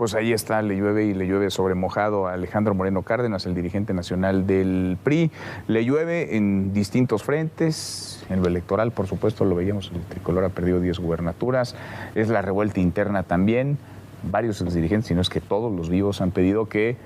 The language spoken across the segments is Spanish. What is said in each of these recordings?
pues ahí está, le llueve sobre mojado a Alejandro Moreno Cárdenas, el dirigente nacional del PRI. Le llueve en distintos frentes. En lo electoral, por supuesto, lo veíamos, el tricolor ha perdido 10 gubernaturas. Es la revuelta interna también. Varios exdirigentes, si no es que todos los vivos, han pedido que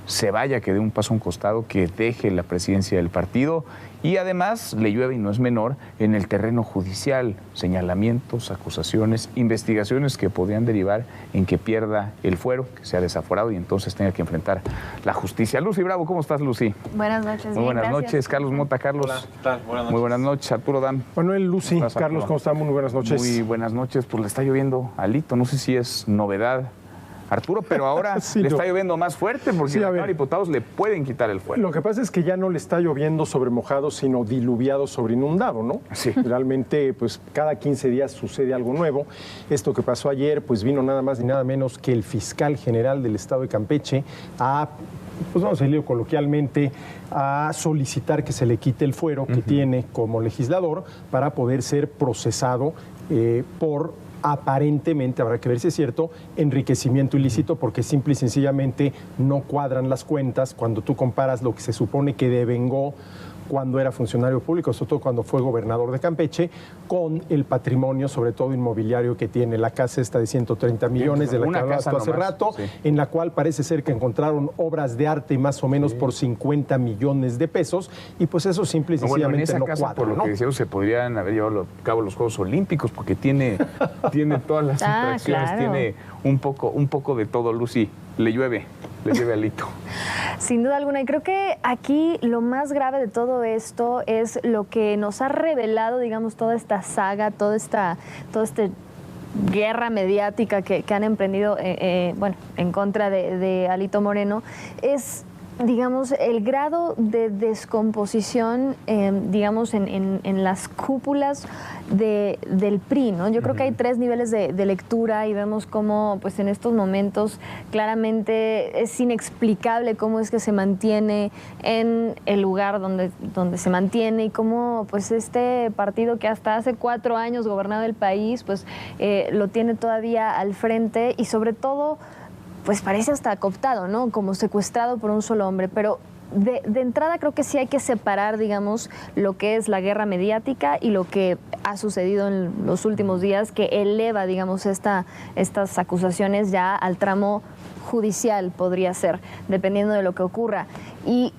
se vaya, que dé un paso a un costado, que deje la presidencia del partido. Y además le llueve, y no es menor, en el terreno judicial, señalamientos, acusaciones, investigaciones que podrían derivar en que pierda el fuero, que sea desaforado y entonces tenga que enfrentar la justicia. Lucy Bravo, ¿cómo estás, Lucy? Buenas noches. Muy buenas noches. Carlos Mota. Carlos. Hola, ¿qué tal? Buenas noches. Muy buenas noches. Arturo Dam. Manuel, Lucy, Carlos, Arturo. ¿Cómo están? Muy buenas noches. Muy buenas noches. Pues le está lloviendo alito, no sé si es novedad, Arturo, pero ahora sí, le está lloviendo más fuerte porque sí, a los diputados le pueden quitar el fuero. Lo que pasa es que ya no le está lloviendo sobre mojado, sino diluviado sobre inundado, ¿no? Sí. Realmente, pues cada 15 días sucede algo nuevo. Esto que pasó ayer, pues vino nada más ni nada menos que el fiscal general del estado de Campeche pues vamos a decirlo coloquialmente, a solicitar que se le quite el fuero que tiene como legislador para poder ser procesado por aparentemente, habrá que ver si es cierto, enriquecimiento ilícito, porque simple y sencillamente no cuadran las cuentas cuando tú comparas lo que se supone que devengó cuando era funcionario público, sobre todo cuando fue gobernador de Campeche, con el patrimonio, sobre todo inmobiliario, que tiene la casa esta de 130 millones, de la que hablaste hace rato, sí, en la cual parece ser que encontraron obras de arte más o menos por 50 millones de pesos, y pues eso simple y sencillamente en esa casa, cuadra, por lo que decíamos, se podrían haber llevado a cabo los Juegos Olímpicos, porque tiene todas las atracciones, claro, tiene un poco de todo, Lucy. Le llueve alito. Sin duda alguna, y creo que aquí lo más grave de todo esto es lo que nos ha revelado, digamos, toda esta saga, toda esta guerra mediática que han emprendido en contra de Alito Moreno, es, digamos, el grado de descomposición, digamos, en las cúpulas del PRI, ¿no? Yo creo que hay 3 niveles de lectura y vemos cómo, pues, en estos momentos claramente es inexplicable cómo es que se mantiene en el lugar donde se mantiene y cómo, pues, este partido que hasta hace 4 años gobernaba el país, pues, lo tiene todavía al frente y sobre todo, pues parece hasta cooptado, ¿no? Como secuestrado por un solo hombre, pero de entrada creo que sí hay que separar, digamos, lo que es la guerra mediática y lo que ha sucedido en los últimos días, que eleva, digamos, estas acusaciones ya al tramo judicial, podría ser, dependiendo de lo que ocurra. Y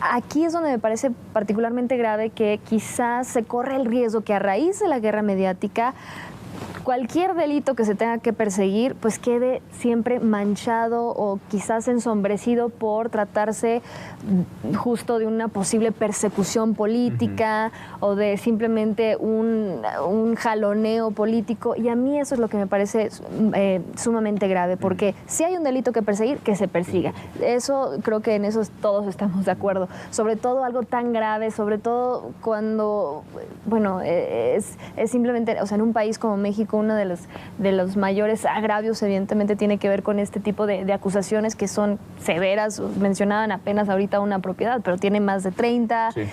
aquí es donde me parece particularmente grave que quizás se corre el riesgo que a raíz de la guerra mediática cualquier delito que se tenga que perseguir, pues quede siempre manchado o quizás ensombrecido por tratarse justo de una posible persecución política o de simplemente un jaloneo político. Y a mí eso es lo que me parece sumamente grave, porque si hay un delito que perseguir, que se persiga. Eso, creo que en eso todos estamos de acuerdo. Sobre todo algo tan grave, sobre todo cuando, bueno, es simplemente, o sea, en un país como México, uno de los mayores agravios evidentemente tiene que ver con este tipo de acusaciones que son severas. Mencionaban apenas ahorita una propiedad, pero tiene más de 30. Sí.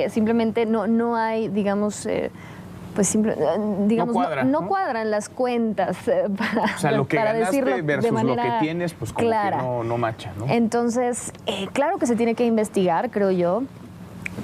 Simplemente no hay, digamos, pues digamos, no cuadran las cuentas o sea, lo que para ganaste decirlo versus de manera lo que tienes, pues como clara, que no macha, ¿no? Entonces, claro que se tiene que investigar, creo yo.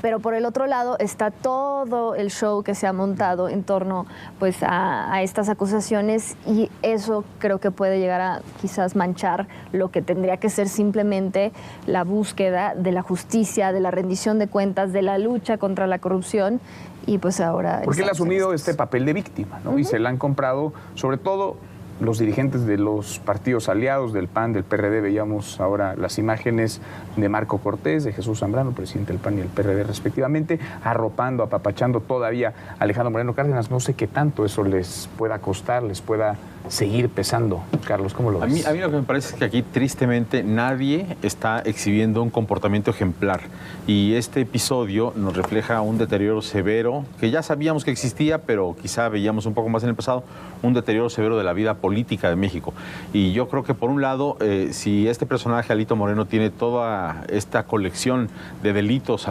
Pero por el otro lado está todo el show que se ha montado en torno, pues, a estas acusaciones, y eso creo que puede llegar a quizás manchar lo que tendría que ser simplemente la búsqueda de la justicia, de la rendición de cuentas, de la lucha contra la corrupción. Y pues ahora... Porque él ha asumido este papel de víctima, ¿no? Y se la han comprado, sobre todo los dirigentes de los partidos aliados, del PAN, del PRD. Veíamos ahora las imágenes de Marco Cortés, de Jesús Zambrano, presidente del PAN y el PRD respectivamente, arropando, apapachando todavía a Alejandro Moreno Cárdenas. No sé qué tanto eso les pueda costar, les pueda seguir pesando. Carlos, ¿cómo lo ves? A mí lo que me parece es que aquí, tristemente, nadie está exhibiendo un comportamiento ejemplar. Y este episodio nos refleja un deterioro severo, que ya sabíamos que existía, pero quizá veíamos un poco más en el pasado, un deterioro severo de la vida política de México. Y yo creo que, por un lado, si este personaje, Alito Moreno, tiene toda esta colección de delitos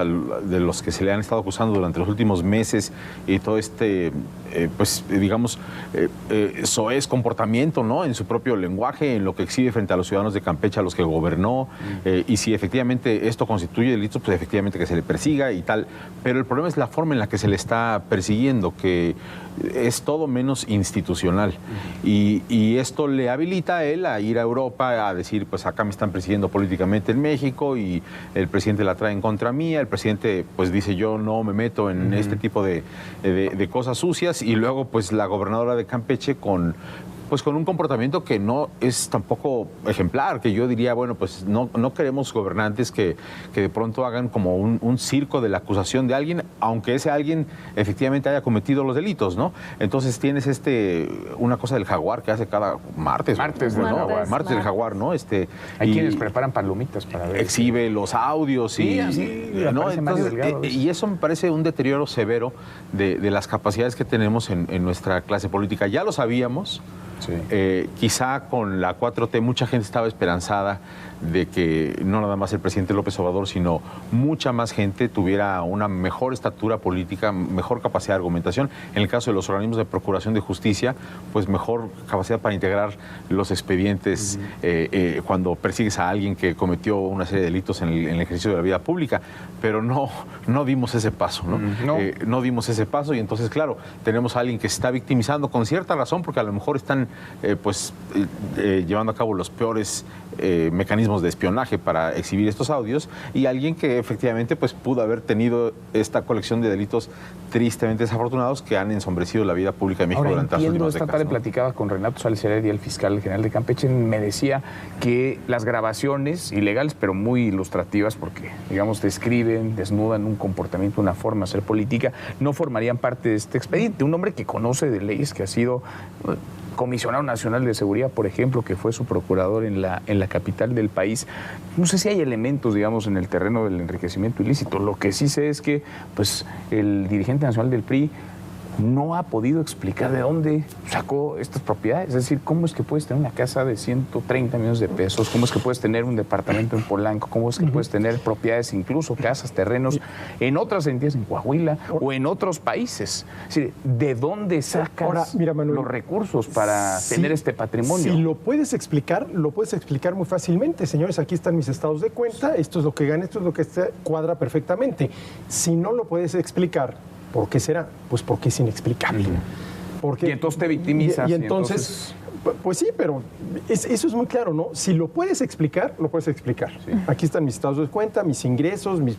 de los que se le han estado acusando durante los últimos meses, y todo este, pues, digamos, soez comportamiento comportamiento, ¿no? En su propio lenguaje, en lo que exhibe frente a los ciudadanos de Campeche a los que gobernó, y si efectivamente esto constituye delito, pues efectivamente que se le persiga y tal. Pero el problema es la forma en la que se le está persiguiendo, que es todo menos institucional. Y esto le habilita a él a ir a Europa a decir, pues acá me están persiguiendo políticamente en México y el presidente la trae en contra mía, el presidente pues dice yo no me meto en este tipo de cosas sucias, y luego pues la gobernadora de Campeche con un comportamiento que no es tampoco ejemplar, que yo diría, bueno, pues no queremos gobernantes que de pronto hagan como un circo de la acusación de alguien, aunque ese alguien efectivamente haya cometido los delitos, ¿no? Entonces tienes una cosa del jaguar que hace cada martes. Martes del jaguar. Martes del jaguar, ¿no? Hay quienes preparan palomitas para ver. Exhibe los audios y... ¿no? Entonces, y eso me parece un deterioro severo de las capacidades que tenemos en nuestra clase política. Ya lo sabíamos. Sí. Quizá con la 4T mucha gente estaba esperanzada de que no nada más el presidente López Obrador, sino mucha más gente tuviera una mejor estatura política, mejor capacidad de argumentación. En el caso de los organismos de procuración de justicia, pues mejor capacidad para integrar los expedientes cuando persigues a alguien que cometió una serie de delitos en el ejercicio de la vida pública. Pero no dimos ese paso, ¿no? No dimos ese paso, y entonces, claro, tenemos a alguien que se está victimizando con cierta razón, porque a lo mejor están llevando a cabo los peores mecanismos de espionaje para exhibir estos audios, y alguien que efectivamente pues pudo haber tenido esta colección de delitos tristemente desafortunados que han ensombrecido la vida pública de México durante las últimas décadas. Esta tarde platicaba con Renato Sales Heredia, el fiscal general de Campeche, me decía que las grabaciones ilegales, pero muy ilustrativas, porque digamos describen, desnudan un comportamiento, una forma de hacer política, no formarían parte de este expediente. Un hombre que conoce de leyes, que ha sido comisionado nacional de seguridad, por ejemplo, que fue su procurador en la capital del país. No sé si hay elementos, digamos, en el terreno del enriquecimiento ilícito. Lo que sí sé es que pues, el dirigente nacional del PRI no ha podido explicar de dónde sacó estas propiedades. Es decir, ¿cómo es que puedes tener una casa de 130 millones de pesos? ¿Cómo es que puedes tener un departamento en Polanco? ¿Cómo es que puedes tener propiedades, incluso casas, terrenos, en otras entidades, en Coahuila o en otros países? Es decir, ¿de dónde sacas los recursos para tener este patrimonio? Si lo puedes explicar muy fácilmente. Señores, aquí están mis estados de cuenta, esto es lo que gana, esto es lo que cuadra perfectamente. Si no lo puedes explicar, ¿por qué será? Pues porque es inexplicable. Y entonces te victimizas. Y entonces, pues sí, pero eso es muy claro, ¿no? Si lo puedes explicar, lo puedes explicar. Sí. Aquí están mis estados de cuenta, mis ingresos, mis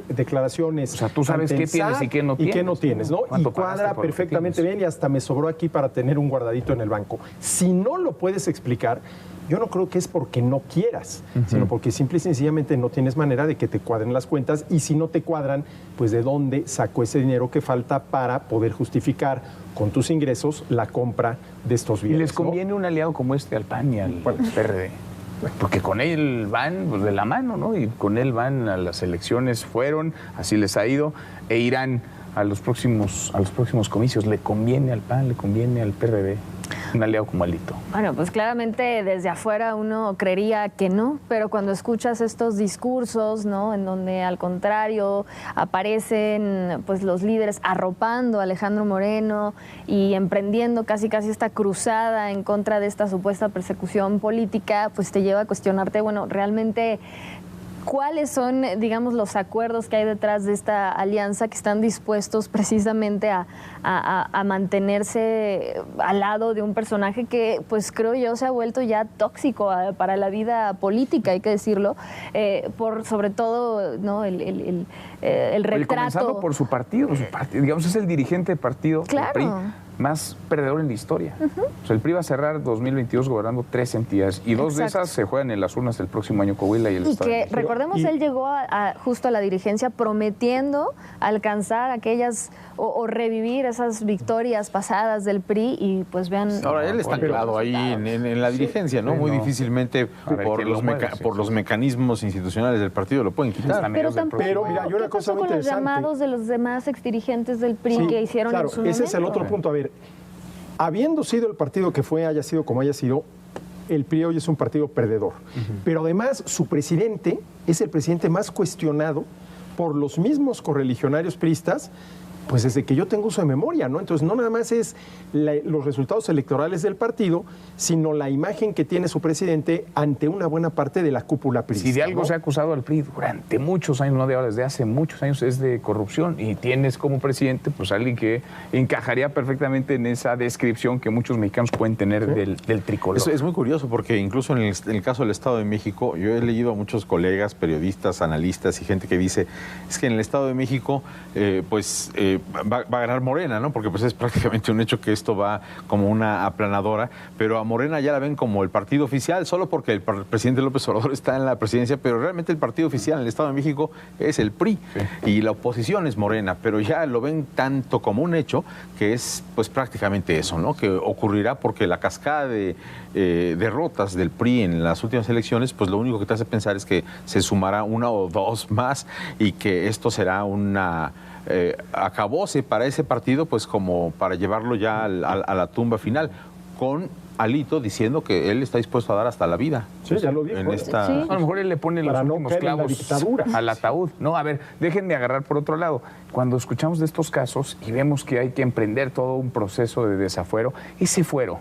declaraciones. O sea, tú sabes qué tienes y qué no tienes. Y qué no tienes, ¿no? Y cuadra perfectamente bien, y hasta me sobró aquí para tener un guardadito en el banco. Si no lo puedes explicar, yo no creo que es porque no quieras, sino porque simple y sencillamente no tienes manera de que te cuadren las cuentas, y si no te cuadran, pues de dónde sacó ese dinero que falta para poder justificar con tus ingresos la compra de estos bienes. ¿Y les conviene un aliado como este al PAN y al PRD? Porque con él van pues, de la mano, ¿no? Y con él van a las elecciones, así les ha ido, e irán a los próximos comicios. ¿Le conviene al PAN, le conviene al PRD un aliado como Alito? Bueno, pues claramente desde afuera uno creería que no, pero cuando escuchas estos discursos, ¿no? En donde al contrario aparecen pues los líderes arropando a Alejandro Moreno y emprendiendo casi esta cruzada en contra de esta supuesta persecución política, pues te lleva a cuestionarte, bueno, realmente ¿cuáles son, digamos, los acuerdos que hay detrás de esta alianza que están dispuestos precisamente a mantenerse al lado de un personaje que, pues creo yo, se ha vuelto ya tóxico para la vida política, hay que decirlo, por sobre todo, ¿no? el retrato. Comenzando por su partido, digamos, es el dirigente de partido, claro, del PRI, más perdedor en la historia. O sea, el PRI va a cerrar 2022 gobernando 3 entidades, y 2 de esas se juegan en las urnas del próximo año, Coahuila y el Estado de México. Recordemos, él llegó justo a la dirigencia prometiendo alcanzar aquellas o revivir esas victorias pasadas del PRI, y pues vean... Ahora él está anclado ahí en la dirigencia, ¿no? Muy difícilmente por los mecanismos institucionales del partido lo pueden quitar. Pero mira, yo una cosa muy interesante. Los llamados de los demás exdirigentes del PRI que hicieron en su momento. Ese es el otro punto. A ver, habiendo sido el partido que fue, haya sido como haya sido, el PRI hoy es un partido perdedor. Pero además su presidente es el presidente más cuestionado por los mismos correligionarios priistas pues desde que yo tengo uso de memoria, ¿no? Entonces no nada más es los resultados electorales del partido, sino la imagen que tiene su presidente ante una buena parte de la cúpula priista. Si de algo ¿no? se ha acusado al PRI durante muchos años, no de ahora, desde hace muchos años, es de corrupción, y tienes como presidente pues alguien que encajaría perfectamente en esa descripción que muchos mexicanos pueden tener del tricolor. Es muy curioso porque incluso en el caso del Estado de México, yo he leído a muchos colegas, periodistas, analistas y gente que dice, es que en el Estado de México va a ganar Morena, ¿no? Porque pues es prácticamente un hecho que esto va como una aplanadora, pero a Morena ya la ven como el partido oficial, solo porque el presidente López Obrador está en la presidencia, pero realmente el partido oficial en el Estado de México es el PRI, y la oposición es Morena, pero ya lo ven tanto como un hecho que es pues prácticamente eso, ¿no? Que ocurrirá porque la cascada de derrotas del PRI en las últimas elecciones, pues lo único que te hace pensar es que se sumará una o dos más y que esto será una acabose para ese partido, pues como para llevarlo ya a la tumba final, con Alito diciendo que él está dispuesto a dar hasta la vida. Sí, ya lo dijo. A lo mejor él le pone los últimos clavos al ataúd. No, a ver, déjenme agarrar por otro lado. Cuando escuchamos de estos casos y vemos que hay que emprender todo un proceso de desafuero, ese fuero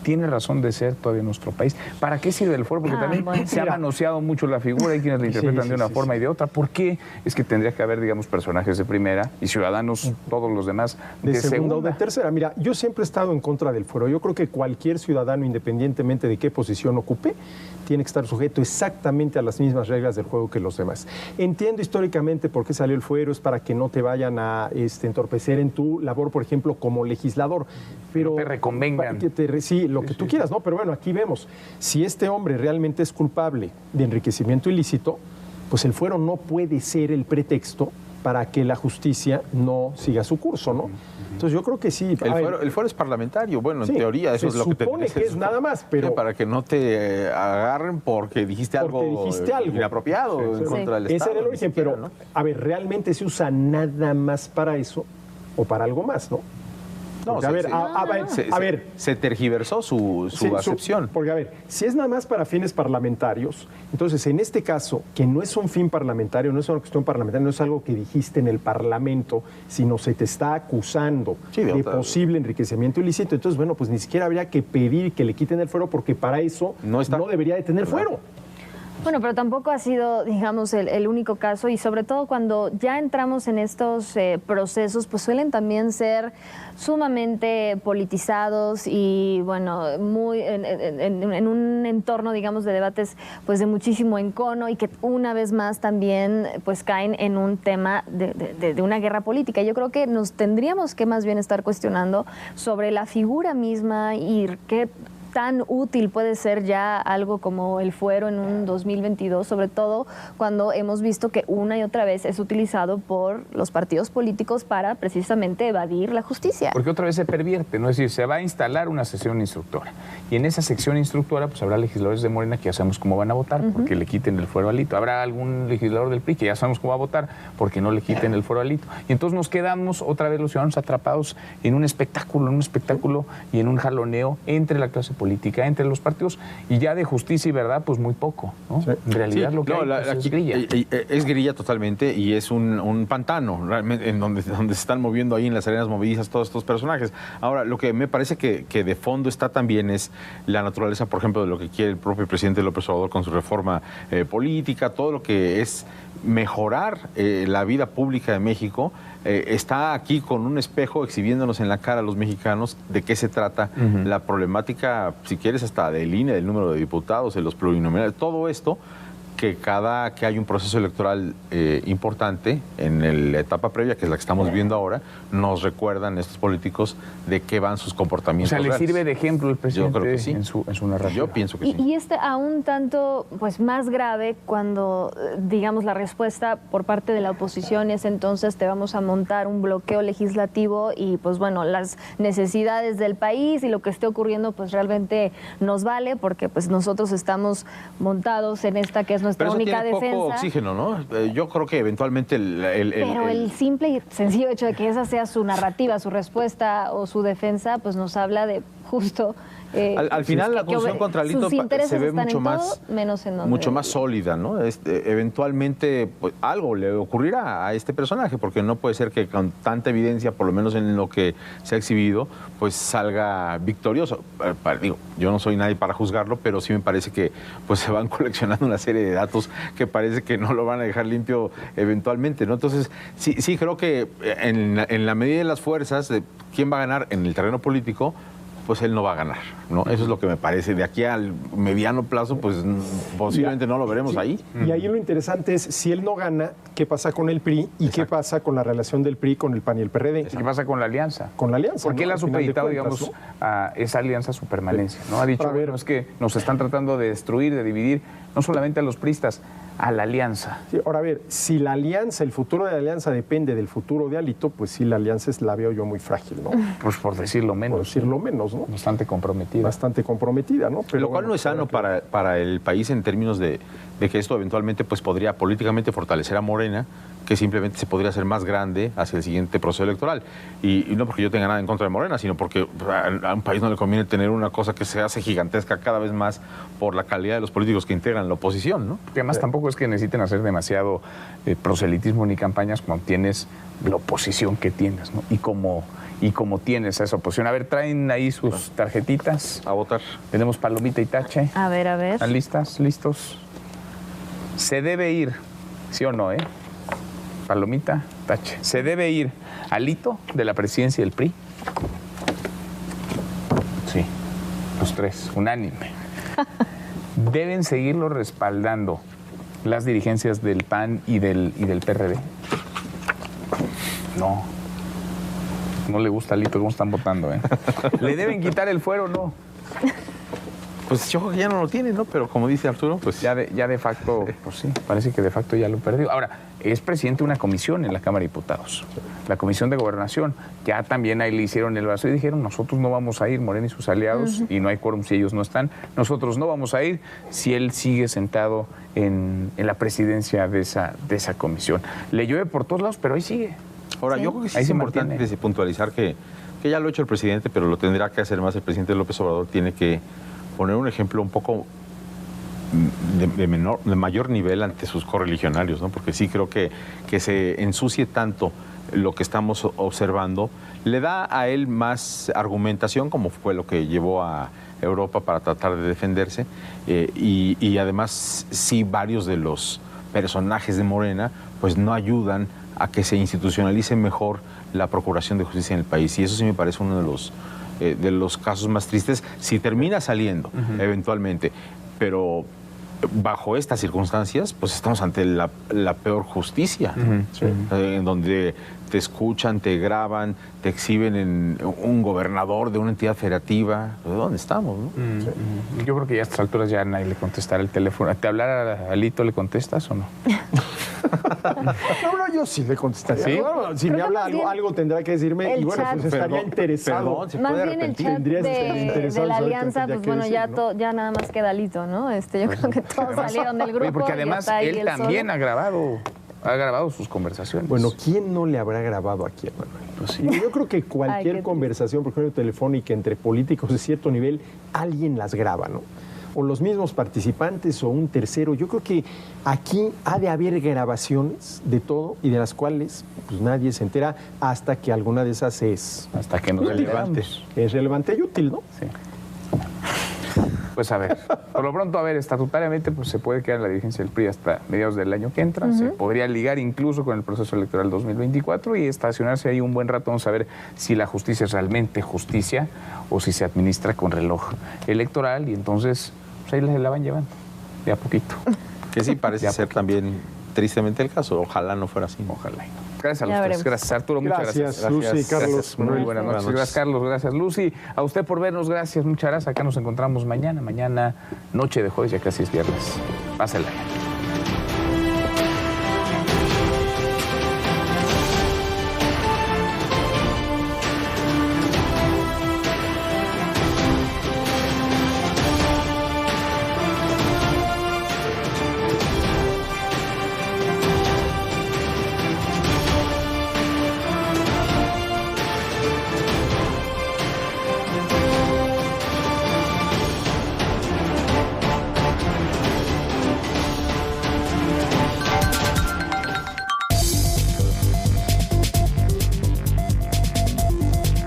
tiene razón de ser todavía en nuestro país. ¿Para qué sirve el fuero? Porque también se ha manoseado mucho la figura, hay quienes la interpretan de una forma y de otra. ¿Por qué? Es que tendría que haber, digamos, personajes de primera y ciudadanos, todos los demás, de segunda o de tercera. Mira, yo siempre he estado en contra del fuero. Yo creo que cualquier ciudadano, independientemente de qué posición ocupe, tiene que estar sujeto exactamente a las mismas reglas del juego que los demás. Entiendo históricamente por qué salió el fuero, es para que no te vayan a entorpecer en tu labor, por ejemplo, como legislador. Pero te reconvengan. Sí, lo que tú quieras, ¿no? Pero bueno, aquí vemos, si este hombre realmente es culpable de enriquecimiento ilícito, pues el fuero no puede ser el pretexto para que la justicia no siga su curso, ¿no? Entonces yo creo que sí. El fuero es parlamentario, bueno, en teoría eso es lo que te supone que es nada más, pero para que no te agarren porque dijiste algo inapropiado en contra del Estado. Ese era el origen, pero ¿no? A ver, ¿realmente se usa nada más para eso o para algo más, no? No, se tergiversó su acepción. Porque, a ver, si es nada más para fines parlamentarios, entonces, en este caso, que no es un fin parlamentario, no es una cuestión parlamentaria, no es algo que dijiste en el Parlamento, sino se te está acusando de posible enriquecimiento ilícito, entonces, bueno, pues ni siquiera habría que pedir que le quiten el fuero, porque para eso no debería de tener fuero. Bueno, pero tampoco ha sido, digamos, el único caso, y sobre todo cuando ya entramos en estos procesos, pues suelen también ser sumamente politizados y, bueno, muy en un entorno, digamos, de debates pues de muchísimo encono, y que una vez más también pues caen en un tema de una guerra política. Yo creo que nos tendríamos que más bien estar cuestionando sobre la figura misma y qué tan útil puede ser ya algo como el fuero en un 2022, sobre todo cuando hemos visto que una y otra vez es utilizado por los partidos políticos para precisamente evadir la justicia. Porque otra vez se pervierte, ¿no? Es decir, se va a instalar una sesión instructora, y en esa sección instructora pues habrá legisladores de Morena que ya sabemos cómo van a votar porque le quiten el fuero a Alito. Habrá algún legislador del PRI que ya sabemos cómo va a votar porque no le quiten el fuero a Alito. Y entonces nos quedamos otra vez los ciudadanos atrapados en un espectáculo y en un jaloneo entre la clase política, entre los partidos, y ya de justicia y verdad, pues muy poco, ¿no? Sí. En realidad lo que hay, es grilla. Es grilla totalmente, y es un pantano realmente en donde se están moviendo ahí en las arenas movedizas todos estos personajes. Ahora, lo que me parece que de fondo está también es la naturaleza, por ejemplo, de lo que quiere el propio presidente López Obrador con su reforma política, todo lo que es mejorar la vida pública de México. Está aquí con un espejo exhibiéndonos en la cara a los mexicanos de qué se trata la problemática, si quieres, hasta del INE, del número de diputados, de los plurinominales, todo esto, que cada que hay un proceso electoral importante en la etapa previa, que es la que estamos viendo ahora, nos recuerdan estos políticos de qué van sus comportamientos. O sea, ¿le sirve de ejemplo el presidente? Yo creo que sí. en su narrativa? Yo pienso que sí. Y aún tanto pues más grave cuando, digamos, la respuesta por parte de la oposición es: entonces te vamos a montar un bloqueo legislativo y pues bueno, las necesidades del país y lo que esté ocurriendo pues realmente nos vale, porque pues nosotros estamos montados en esta que es nuestra única defensa. Pero poco oxígeno, ¿no? Yo creo que eventualmente Pero el simple y sencillo hecho de que esa sea su narrativa, su respuesta o su defensa, pues nos habla de justo Al final la acusación contra Alito se ve mucho más, mucho más sólida, ¿no? Eventualmente pues, algo le ocurrirá a este personaje, porque no puede ser que con tanta evidencia, por lo menos en lo que se ha exhibido, pues salga victorioso. Digo, yo no soy nadie para juzgarlo, pero sí me parece que pues se van coleccionando una serie de datos que parece que no lo van a dejar limpio eventualmente, ¿no? Entonces, sí creo que en la medida de las fuerzas, de quién va a ganar en el terreno político, pues él no va a ganar, ¿no? Eso es lo que me parece. De aquí al mediano plazo, pues posiblemente no lo veremos ahí. Y ahí lo interesante es, si él no gana, ¿qué pasa con el PRI? ¿Y qué pasa con la relación del PRI con el PAN y el PRD? ¿Qué pasa con la alianza? Con la alianza. Porque él ha supeditado, digamos, a esa alianza su permanencia, ¿no? Ha dicho, bueno, es que nos están tratando de destruir, de dividir, no solamente a los priistas, a la alianza. Sí, ahora a ver, si la alianza, el futuro de la alianza depende del futuro de Alito, pues sí, la alianza la veo yo muy frágil, ¿no? Pues por decirlo menos. Por decirlo menos, ¿no? Bastante comprometida. Bastante comprometida, ¿no? Pero lo cual no es sano para el país en términos de que esto eventualmente pues podría políticamente fortalecer a Morena, que simplemente se podría hacer más grande hacia el siguiente proceso electoral. Y no porque yo tenga nada en contra de Morena, sino porque a un país no le conviene tener una cosa que se hace gigantesca cada vez más por la calidad de los políticos que integran la oposición, ¿no? Que además tampoco es que necesiten hacer demasiado proselitismo ni campañas cuando tienes la oposición que tienes, ¿no? Y como tienes esa oposición. A ver, traen ahí sus tarjetitas. A votar. Tenemos palomita y tache. A ver. ¿Están listas? ¿Listos? Se debe ir, ¿sí o no, palomita, tache. ¿Se debe ir Alito de la presidencia del PRI? Sí, los tres, unánime. ¿Deben seguirlo respaldando las dirigencias del PAN y del PRD? No. No le gusta a Alito cómo están votando, ¿Le deben quitar el fuero o no? Pues yo creo que ya no lo tiene, ¿no? Pero como dice Arturo, pues... Ya de facto, pues sí, parece que de facto ya lo perdió. Ahora, es presidente de una comisión en la Cámara de Diputados, la Comisión de Gobernación. Ya también ahí le hicieron el brazo y dijeron, nosotros no vamos a ir, Morena y sus aliados, y no hay quórum si ellos no están. Nosotros no vamos a ir si él sigue sentado en la presidencia de esa comisión. Le llueve por todos lados, pero ahí sigue. Ahora, yo creo que sí es importante puntualizar que ya lo ha hecho el presidente, pero lo tendrá que hacer más el presidente López Obrador. Tiene que poner un ejemplo un poco de mayor nivel ante sus correligionarios, ¿no? Porque sí creo que se ensucie tanto lo que estamos observando, le da a él más argumentación, como fue lo que llevó a Europa para tratar de defenderse, y además sí varios de los personajes de Morena pues no ayudan a que se institucionalice mejor la procuración de justicia en el país, y eso sí me parece uno de los casos más tristes, si termina saliendo eventualmente, pero bajo estas circunstancias, pues estamos ante la peor justicia, en donde te escuchan, te graban, te exhiben en un gobernador de una entidad federativa. ¿De dónde estamos, no? Yo creo que ya a estas alturas ya nadie le contestará el teléfono. ¿Te hablara a Alito, le contestas o no? No, yo sí le contestaría. ¿Sí? No, si me habla algo tendrá que decirme y bueno, pues estaría interesado. Perdón, se Más puede bien el arrepentir. chat Tendrías que estar interesado de la en saber qué alianza, tendría pues que bueno, decir, ¿no? ya nada más queda Alito, ¿no? Yo creo que todos salieron del grupo. Oye, porque y además está ahí él también ha grabado sus conversaciones. Bueno, ¿quién no le habrá grabado aquí, Manuel? Pues sí. Yo creo que cualquier conversación, por ejemplo, telefónica entre políticos de cierto nivel, alguien las graba, ¿no? O los mismos participantes o un tercero. Yo creo que aquí ha de haber grabaciones de todo y de las cuales pues nadie se entera hasta que alguna de esas es... Hasta que nos levantemos. Es relevante y útil, ¿no? Sí. Pues a ver, por lo pronto, estatutariamente pues se puede quedar en la dirigencia del PRI hasta mediados del año que entra, se podría ligar incluso con el proceso electoral 2024 y estacionarse ahí un buen rato. Vamos a ver si la justicia es realmente justicia o si se administra con reloj electoral y entonces pues ahí la van llevando de a poquito. Que sí parece ser también tristemente el caso, ojalá no fuera así. Ojalá. Gracias a los tres. Gracias, Arturo. Muchas gracias. Gracias, Lucy, Carlos. Gracias. Muy buenas noches. Gracias, Carlos. Gracias, Lucy. A usted por vernos. Gracias. Muchas gracias. Acá nos encontramos mañana. Mañana, noche de jueves, ya casi es viernes. Pásela.